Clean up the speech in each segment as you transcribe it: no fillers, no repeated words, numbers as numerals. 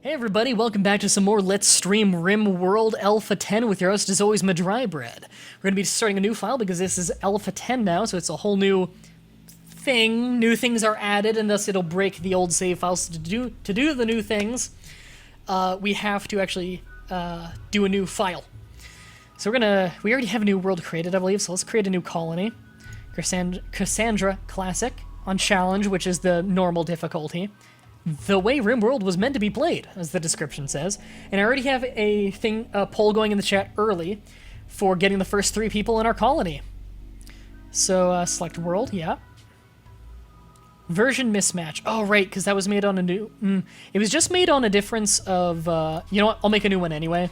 Hey everybody, welcome back to some more Let's Stream RimWorld Alpha 10 with your host, as always, Mah-Dry-Bread. We're going to be starting a new file because this is Alpha 10 now, so it's a whole new thing. New things are added, and thus it'll break the old save files. To do the new things, we have to actually do a new file. So we already have a new world created, I believe, so let's create a new colony. Cassandra Classic on Challenge, which is the normal difficulty. The way RimWorld was meant to be played, as the description says. And I already have a poll going in the chat early for getting the first 3 people in our colony. So, select world, yeah. Version mismatch. Oh, right, because that was made on a new... It was just made on a difference of... you know what, I'll make a new one anyway.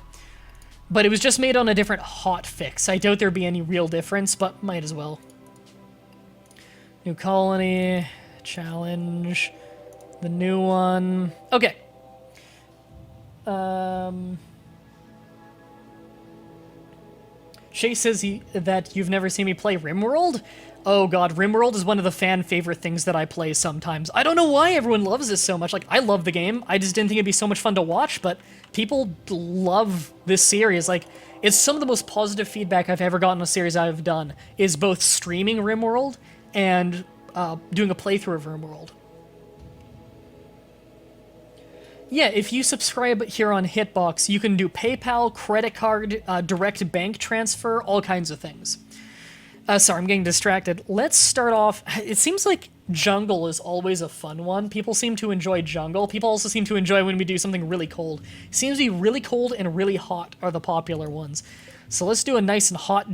But it was just made on a different hotfix. I doubt there'd be any real difference, but might as well. New colony, challenge... The new one. Okay. Shay says that you've never seen me play RimWorld? Oh god, RimWorld is one of the fan favorite things that I play sometimes. I don't know why everyone loves this so much. Like, I love the game. I just didn't think it'd be so much fun to watch, but people love this series. Like, it's some of the most positive feedback I've ever gotten on a series I've done, is both streaming RimWorld and doing a playthrough of RimWorld. Yeah, if you subscribe here on Hitbox, you can do PayPal, credit card, direct bank transfer, all kinds of things. Sorry, I'm getting distracted. Let's start off... It seems like jungle is always a fun one. People seem to enjoy jungle. People also seem to enjoy when we do something really cold. It seems to be really cold and really hot are the popular ones. So let's do a nice and hot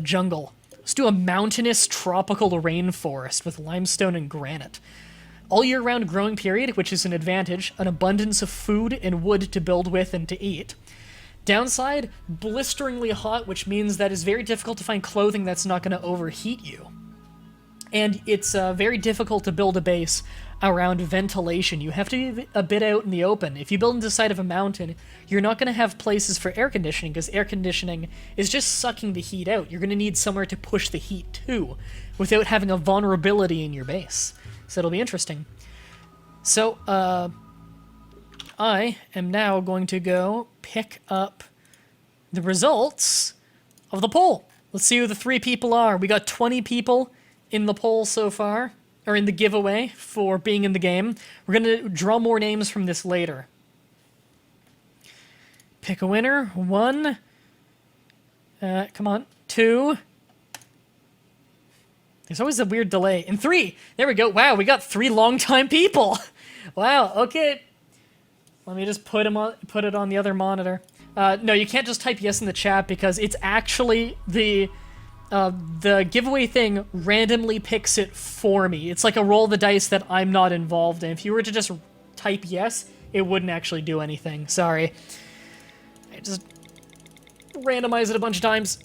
jungle. Let's do a mountainous tropical rainforest with limestone and granite. All year round growing period, which is an advantage, an abundance of food and wood to build with and to eat. Downside, blisteringly hot, which means that it's very difficult to find clothing that's not going to overheat you. And it's very difficult to build a base around ventilation. You have to be a bit out in the open. If you build into the side of a mountain, you're not going to have places for air conditioning, because air conditioning is just sucking the heat out. You're going to need somewhere to push the heat to, without having a vulnerability in your base. So it'll be interesting. So, I am now going to go pick up the results of the poll. Let's see who the 3 people are. We got 20 people in the poll so far, or in the giveaway for being in the game. We're going to draw more names from this later. Pick a winner. 1. Come on. 2. There's always a weird delay. And 3! There we go. Wow, we got 3 long-time people! Wow, okay. Let me just put it on the other monitor. No, you can't just type yes in the chat, because it's actually the giveaway thing randomly picks it for me. It's like a roll of the dice that I'm not involved in. If you were to just type yes, it wouldn't actually do anything. Sorry. I just randomized it a bunch of times.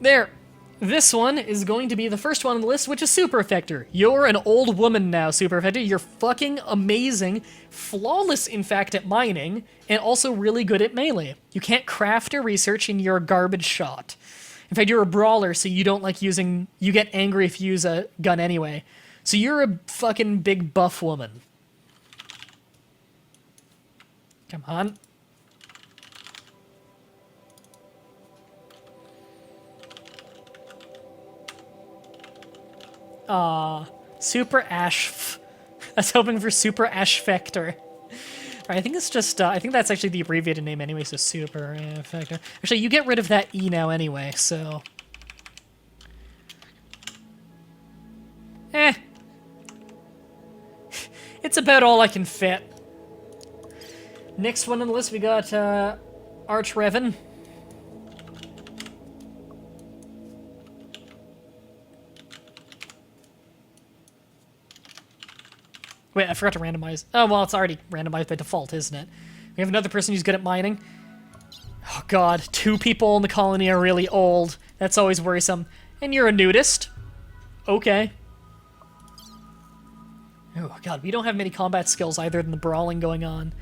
There. This one is going to be the first one on the list, which is Super Effector. You're an old woman now, Super Effector. You're fucking amazing. Flawless, in fact, at mining, and also really good at melee. You can't craft or research, and you're a garbage shot. In fact, you're a brawler, so you don't like using... You get angry if you use a gun anyway. So you're a fucking big buff woman. Come on. Super Ash. I was hoping for Super Ash Factor. Alright, I think it's just, I think that's actually the abbreviated name anyway, so Super Factor. Actually, you get rid of that E now anyway, so... It's about all I can fit. Next one on the list, we got, Arch Revan. Wait, I forgot to randomize. Oh, well, it's already randomized by default, isn't it? We have another person who's good at mining. Oh, God. 2 people in the colony are really old. That's always worrisome. And you're a nudist. Okay. Oh, God. We don't have many combat skills either than the brawling going on.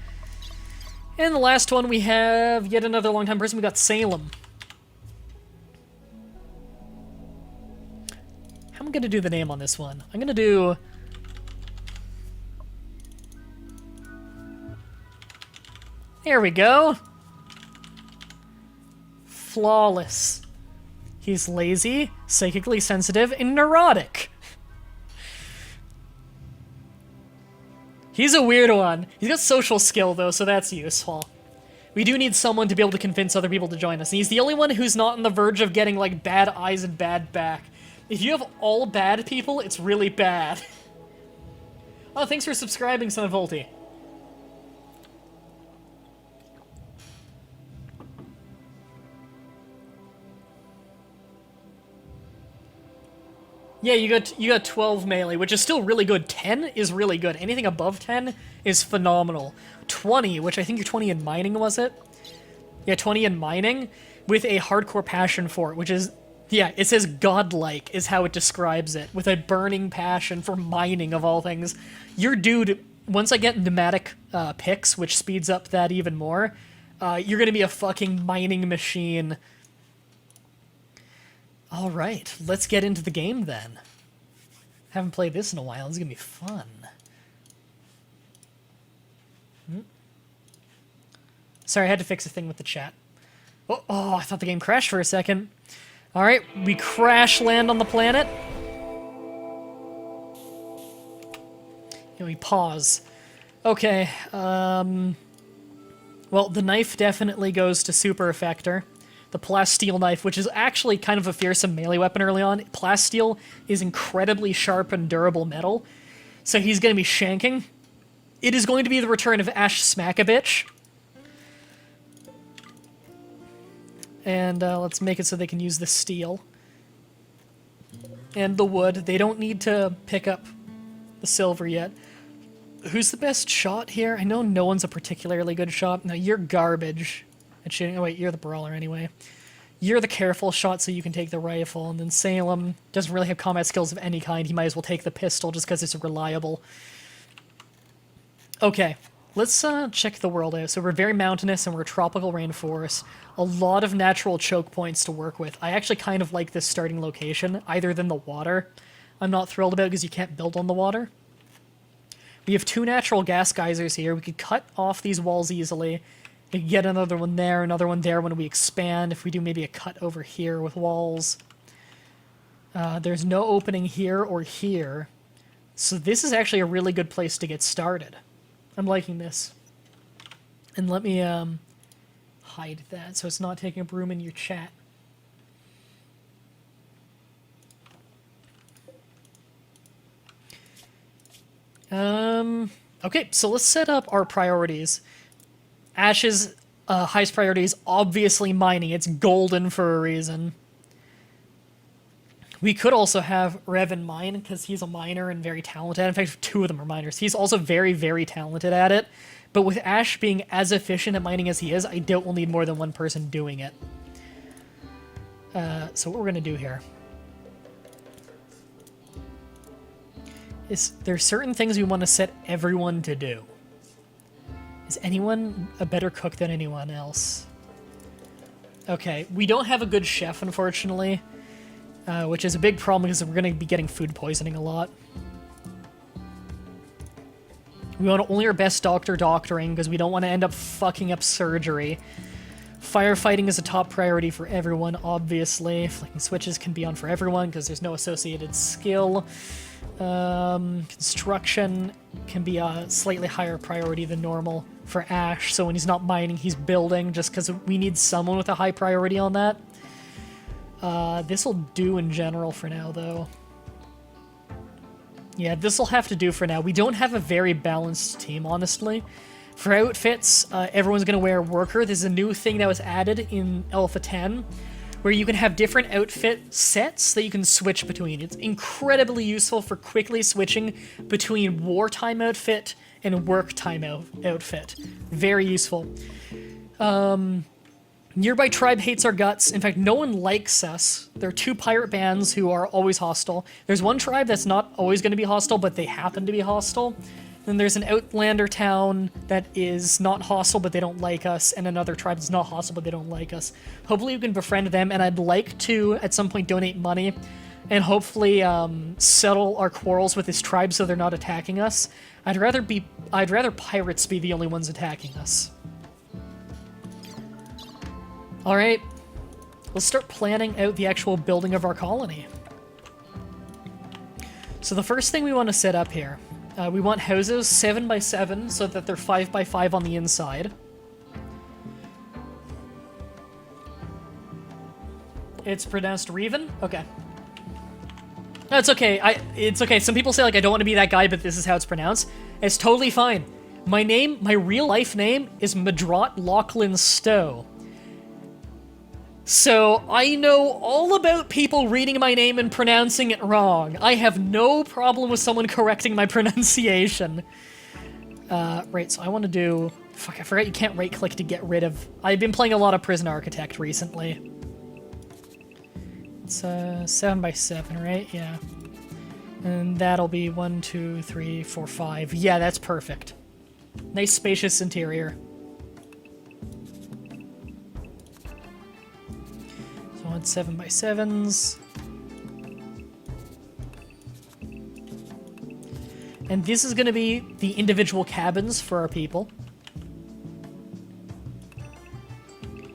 And the last one, we have yet another long-time person. We got Salem. How am I going to do the name on this one? I'm going to do... Here we go. Flawless. He's lazy, psychically sensitive, and neurotic. He's a weird one. He's got social skill, though, so that's useful. We do need someone to be able to convince other people to join us. And he's the only one who's not on the verge of getting, like, bad eyes and bad back. If you have all bad people, it's really bad. Oh, thanks for subscribing, Son of Volti. Yeah, you got 12 melee, which is still really good. 10 is really good. Anything above 10 is phenomenal. 20, which I think you're 20 in mining, was it? Yeah, 20 in mining, with a hardcore passion for it, which is, yeah, it says godlike is how it describes it, with a burning passion for mining of all things. Your dude, once I get pneumatic picks, which speeds up that even more, you're gonna be a fucking mining machine. Alright, let's get into the game then. Haven't played this in a while, this is gonna be fun. Sorry, I had to fix a thing with the chat. Oh, I thought the game crashed for a second. Alright, we crash land on the planet. And we pause. Okay, well, the knife definitely goes to Super Effector. The plasteel knife, which is actually kind of a fearsome melee weapon early on. Plasteel is incredibly sharp and durable metal, so he's going to be shanking. It is going to be the return of Ash Smack-a-Bitch. And let's make it so they can use the steel. And the wood. They don't need to pick up the silver yet. Who's the best shot here? I know no one's a particularly good shot. No, you're garbage at shooting. Oh wait, you're the brawler anyway. You're the careful shot, so you can take the rifle. And then Salem doesn't really have combat skills of any kind. He might as well take the pistol just because it's reliable. Okay, let's check the world out. So we're very mountainous and we're a tropical rainforest. A lot of natural choke points to work with. I actually kind of like this starting location, either than the water. I'm not thrilled about it because you can't build on the water. We have 2 natural gas geysers here. We could cut off these walls easily. We could get another one there when we expand. If we do maybe a cut over here with walls. There's no opening here or here. So this is actually a really good place to get started. I'm liking this. And let me hide that so it's not taking up room in your chat. Okay, so let's set up our priorities. Ash's highest priority is obviously mining. It's golden for a reason. We could also have Revan mine, because he's a miner and very talented. In fact, 2 of them are miners. He's also very, very talented at it. But with Ash being as efficient at mining as he is, I doubt we'll need more than one person doing it. So what we're going to do here is there's certain things we want to set everyone to do. Is anyone a better cook than anyone else? Okay, we don't have a good chef, unfortunately. Which is a big problem because we're going to be getting food poisoning a lot. We want only our best doctor doctoring because we don't want to end up fucking up surgery. Firefighting is a top priority for everyone, obviously. Flicking switches can be on for everyone because there's no associated skill. Construction can be a slightly higher priority than normal for Ash, so when he's not mining, he's building, just because we need someone with a high priority on that. This'll do in general for now, though. Yeah, this'll have to do for now. We don't have a very balanced team, honestly. For outfits, everyone's going to wear Worker. This is a new thing that was added in Alpha 10, where you can have different outfit sets that you can switch between. It's incredibly useful for quickly switching between wartime outfit and work time outfit. Very useful. Nearby tribe hates our guts. In fact, no one likes us. There are 2 pirate bands who are always hostile. There's one tribe that's not always going to be hostile, but they happen to be hostile. Then there's an Outlander town that is not hostile, but they don't like us, and another tribe that's not hostile, but they don't like us. Hopefully we can befriend them, and I'd like to, at some point, donate money, and hopefully settle our quarrels with this tribe so they're not attacking us. I'd rather pirates be the only ones attacking us. Alright, let's start planning out the actual building of our colony. So the first thing we want to set up here, we want houses 7 by 7 so that they're 5 by 5 on the inside. It's pronounced Reven? Okay. No, it's okay. It's okay. Some people say, like, I don't want to be that guy, but this is how it's pronounced. It's totally fine. My name, my real life name, is Mah-Dry-Bread Stowe. So, I know all about people reading my name and pronouncing it wrong. I have no problem with someone correcting my pronunciation. Right, so I want to do... Fuck, I forgot you can't right-click to get rid of... I've been playing a lot of Prison Architect recently. It's 7 by 7, right? Yeah. And that'll be 1, 2, 3, 4, 5. Yeah, that's perfect. Nice spacious interior. So I want 7 by 7s. And this is going to be the individual cabins for our people.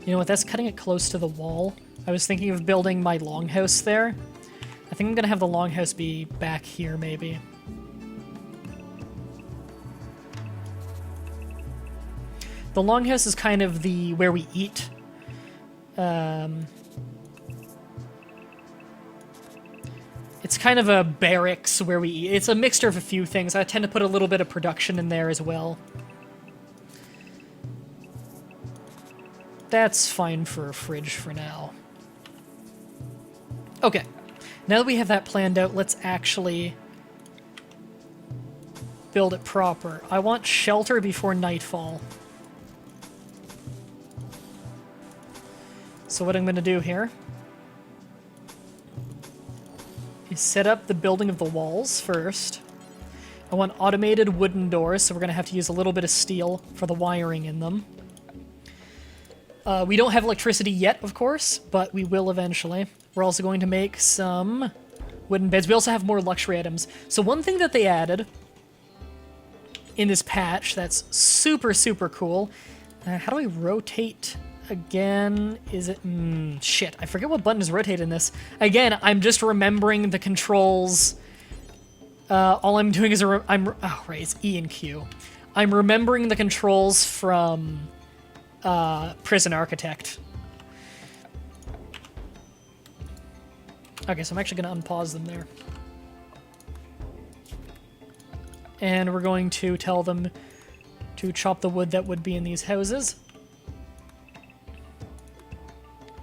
You know what, that's cutting it close to the wall. I was thinking of building my longhouse there. I think I'm gonna have the longhouse be back here, maybe. The longhouse is kind of the where we eat. It's kind of a barracks where we eat. It's a mixture of a few things. I tend to put a little bit of production in there as well. That's fine for a fridge for now. Okay, now that we have that planned out, let's actually build it proper. I want shelter before nightfall. So what I'm going to do here is set up the building of the walls first. I want automated wooden doors, so we're going to have to use a little bit of steel for the wiring in them. We don't have electricity yet, of course, but we will eventually. We're also going to make some wooden beds. We also have more luxury items. So one thing that they added in this patch that's super, super cool. How do I rotate again? Is it... shit, I forget what button is rotate in this. Again, I'm just remembering the controls. All I'm doing is... oh, right, it's E and Q. I'm remembering the controls from Prison Architect. Okay, so I'm actually going to unpause them there. And we're going to tell them to chop the wood that would be in these houses.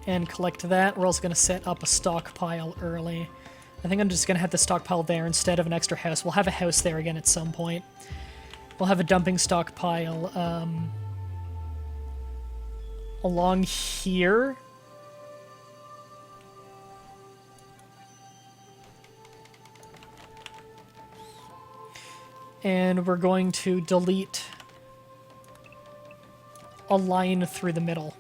And collect that. We're also going to set up a stockpile early. I think I'm just going to have the stockpile there instead of an extra house. We'll have a house there again at some point. We'll have a dumping stockpile along here. And we're going to delete a line through the middle.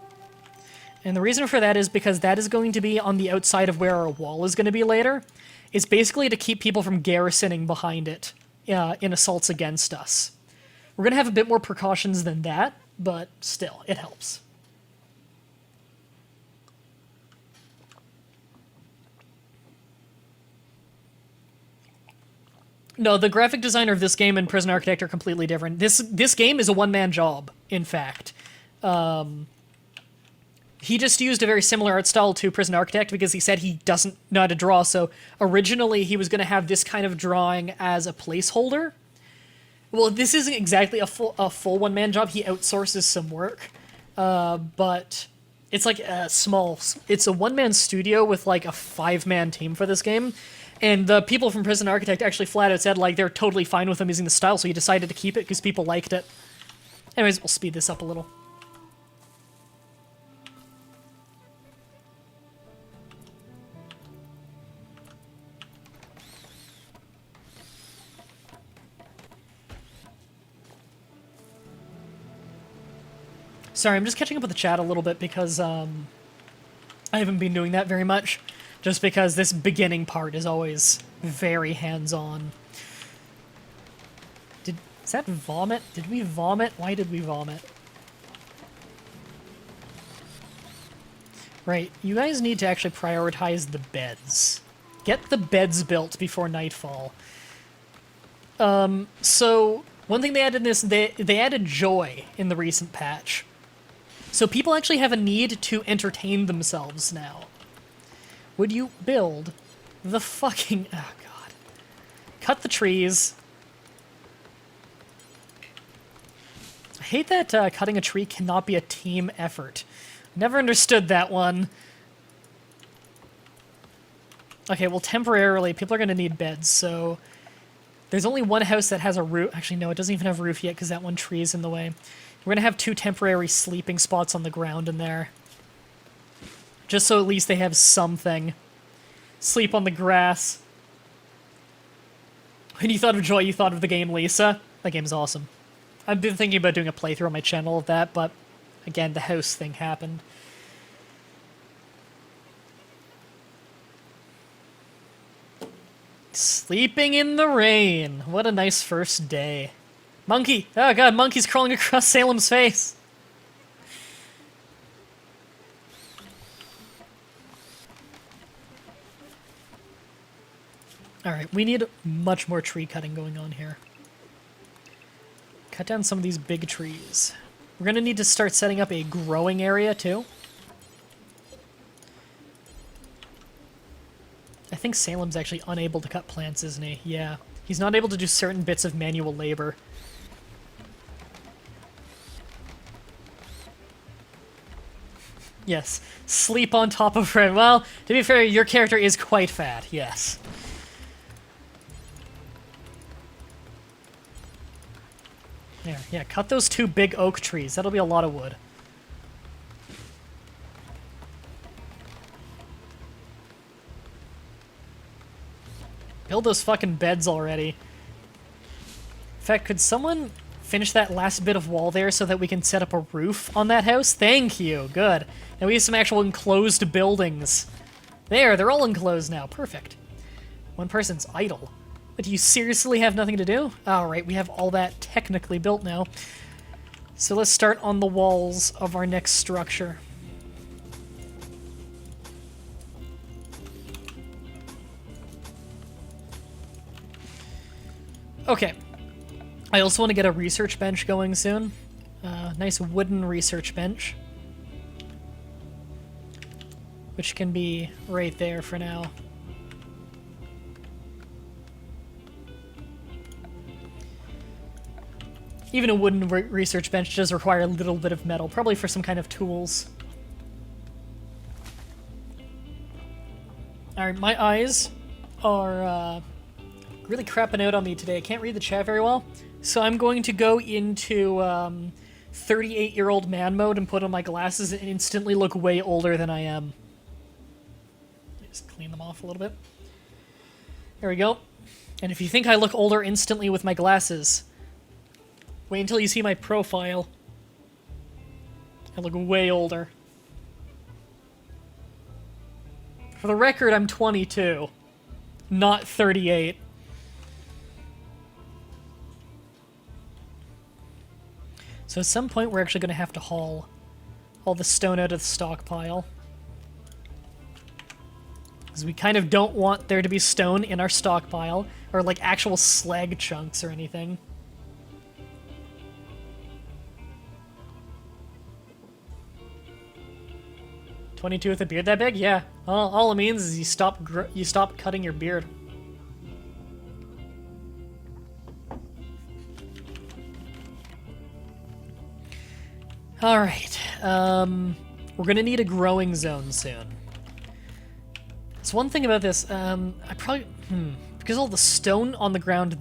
And the reason for that is because that is going to be on the outside of where our wall is going to be later. It's basically to keep people from garrisoning behind it in assaults against us. We're going to have a bit more precautions than that, but still, it helps. No, the graphic designer of this game and Prison Architect are completely different. This game is a one-man job, in fact. He just used a very similar art style to Prison Architect because he said he doesn't know how to draw, so originally he was going to have this kind of drawing as a placeholder. Well, this isn't exactly a full one-man job. He outsources some work, but it's like it's a one-man studio with like a 5-man team for this game. And the people from Prison Architect actually flat out said, like, they're totally fine with him using the style, so he decided to keep it because people liked it. Anyways, we'll speed this up a little. Sorry, I'm just catching up with the chat a little bit because I haven't been doing that very much. Just because this beginning part is always very hands-on. Is that vomit? Did we vomit? Why did we vomit? Right, you guys need to actually prioritize the beds. Get the beds built before nightfall. So, one thing they added in this, they added joy in the recent patch. So people actually have a need to entertain themselves now. Would you build the fucking... Oh, God. Cut the trees. I hate that cutting a tree cannot be a team effort. Never understood that one. Okay, well, temporarily, people are going to need beds, so... There's only one house that has a roof. Actually, no, it doesn't even have a roof yet because that one tree is in the way. We're going to have 2 temporary sleeping spots on the ground in there. Just so at least they have something. Sleep on the grass. When you thought of joy, you thought of the game, Lisa. That game's awesome. I've been thinking about doing a playthrough on my channel of that, but again, the house thing happened. Sleeping in the rain. What a nice first day. Monkey! Oh god, monkey's crawling across Salem's face. Alright, we need much more tree cutting going on here. Cut down some of these big trees. We're gonna need to start setting up a growing area too. I think Salem's actually unable to cut plants, isn't he? Yeah. He's not able to do certain bits of manual labor. Yes. Sleep on top of her. Well, to be fair, your character is quite fat, yes. There, yeah, cut those 2 big oak trees. That'll be a lot of wood. Build those fucking beds already. In fact, could someone finish that last bit of wall there so that we can set up a roof on that house? Thank you. Good. Now we have some actual enclosed buildings. There, they're all enclosed now. Perfect. One person's idle. But do you seriously have nothing to do? Alright, we have all that technically built now. So let's start on the walls of our next structure. Okay. I also want to get a research bench going soon. Nice wooden research bench. Which can be right there for now. Even a wooden research bench does require a little bit of metal, probably for some kind of tools. Alright, my eyes are really crapping out on me today. I can't read the chat very well, so I'm going to go into 38-year-old man mode and put on my glasses and instantly look way older than I am. Just clean them off a little bit. There we go. And if you think I look older instantly with my glasses, wait until you see my profile. I look way older. For the record, I'm 22, not 38. So at some point, we're actually going to have to haul all the stone out of the stockpile. Because we kind of don't want there to be stone in our stockpile, or like actual slag chunks or anything. "22 with a beard that big?" Yeah. All it means is you stop cutting your beard. Alright, we're gonna need a growing zone soon. So one thing about this, I probably, because all the stone on the ground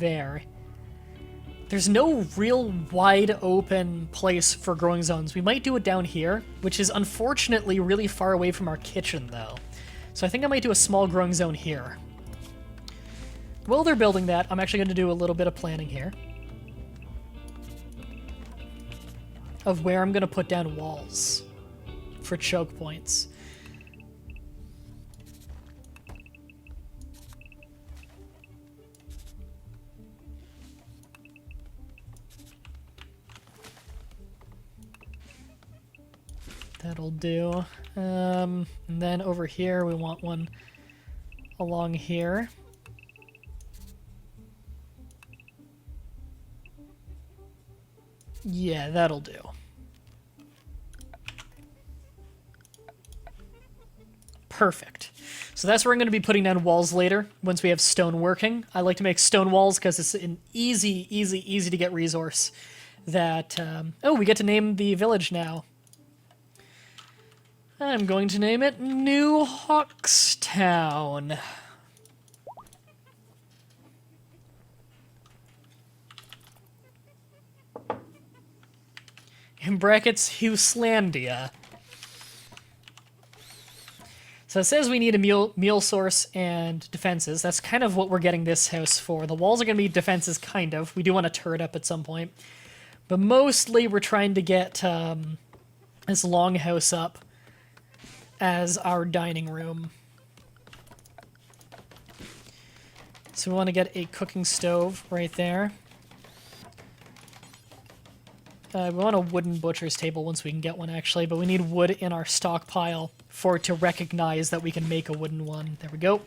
there's no real wide open place for growing zones. We might do it down here, which is unfortunately really far away from our kitchen though. So I think I might do a small growing zone here. While they're building that, I'm actually gonna do a little bit of planning here. Of where I'm going to put down walls for choke points. That'll do. And then over here, we want one along here. Yeah, that'll do. Perfect. So that's where I'm going to be putting down walls later, once we have stone working. I like to make stone walls because it's an easy to get resource that... oh, we get to name the village now. I'm going to name it New Hawkstown. In brackets, Hugheslandia. So it says we need a meal source and defenses. That's kind of what we're getting this house for. The walls are going to be defenses, kind of. We do want to turret up at some point. But mostly we're trying to get this longhouse up as our dining room. So we want to get a cooking stove right there. We want a wooden butcher's table once we can get one, actually, but we need wood in our stockpile for it to recognize that we can make a wooden one. There we go.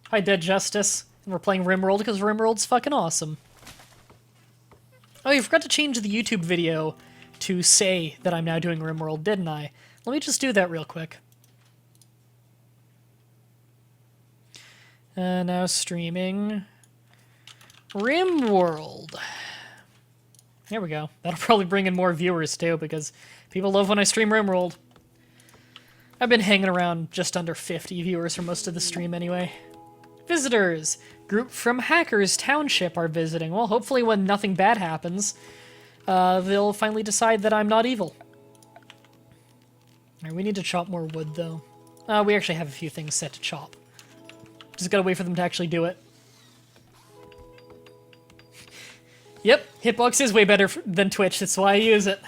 Hi, Dead Justice. And we're playing RimWorld because RimWorld's fucking awesome. Oh, you forgot to change the YouTube video to say that I'm now doing RimWorld, didn't I? Let me just do that real quick. Now streaming RimWorld. There we go. That'll probably bring in more viewers too, because people love when I stream RimWorld. I've been hanging around just under 50 viewers for most of the stream anyway. Visitors! Group from Hackers Township are visiting. Well, hopefully when nothing bad happens, they'll finally decide that I'm not evil. Alright, we need to chop more wood, though. We actually have a few things set to chop. Just gotta wait for them to actually do it. Yep, Hitbox is way better than Twitch, that's why I use it.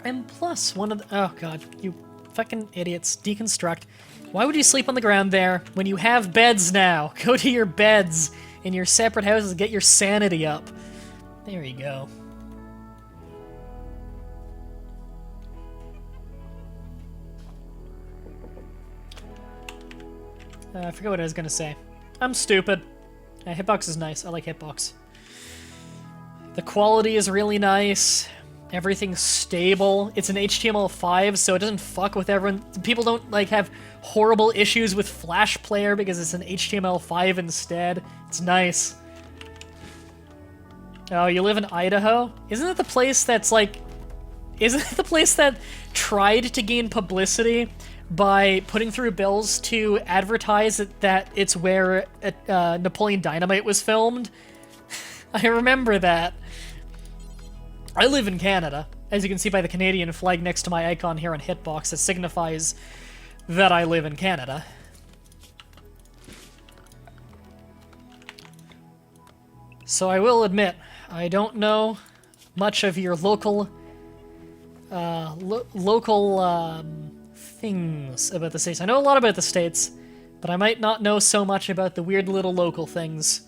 And plus, one of the... Oh god, you fucking idiots. Deconstruct. Why would you sleep on the ground there when you have beds now? Go to your beds in your separate houses and get your sanity up. There you go. I forget what I was gonna say. I'm stupid. Hitbox is nice. I like Hitbox. The quality is really nice. Everything's stable. It's an HTML5, so it doesn't fuck with everyone. People don't, like, have horrible issues with Flash Player because it's an HTML5 instead. It's nice. Oh, you live in Idaho? Isn't it the place that's, like... Isn't it the place that tried to gain publicity by putting through bills to advertise that it's where Napoleon Dynamite was filmed? I remember that. I live in Canada, as you can see by the Canadian flag next to my icon here on Hitbox. It signifies that I live in Canada. So I will admit, I don't know much of your local things about the States. I know a lot about the States, but I might not know so much about the weird little local things.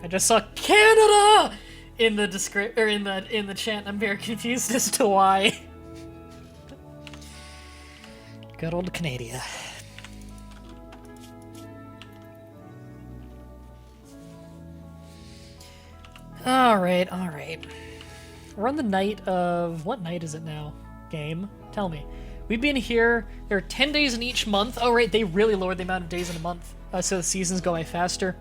I just saw Canada in the in the chat. I'm very confused as to why. Good old Canada. Alright, alright. We're on the night of... What night is it now? Game? Tell me. We've been here... There are 10 days in each month. Oh, right, they really lowered the amount of days in a month. So the seasons go by faster.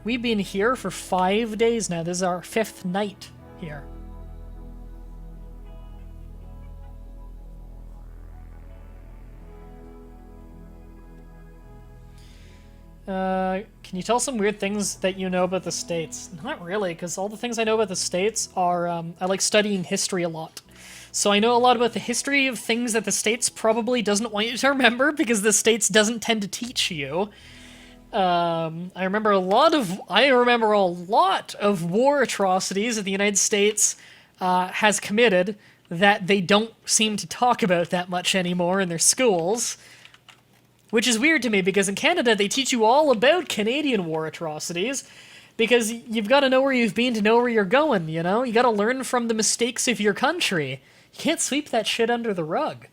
We've been here for 5 days now. This is our 5th night here. Can you tell some weird things that you know about the States? Not really, because all the things I know about the States are, I like studying history a lot. So I know a lot about the history of things that the States probably doesn't want you to remember because the States doesn't tend to teach you. I remember a lot of war atrocities that the United States has committed that they don't seem to talk about that much anymore in their schools. Which is weird to me because in Canada they teach you all about Canadian war atrocities because you've got to know where you've been to know where you're going, you know? You got to learn from the mistakes of your country. You can't sweep that shit under the rug.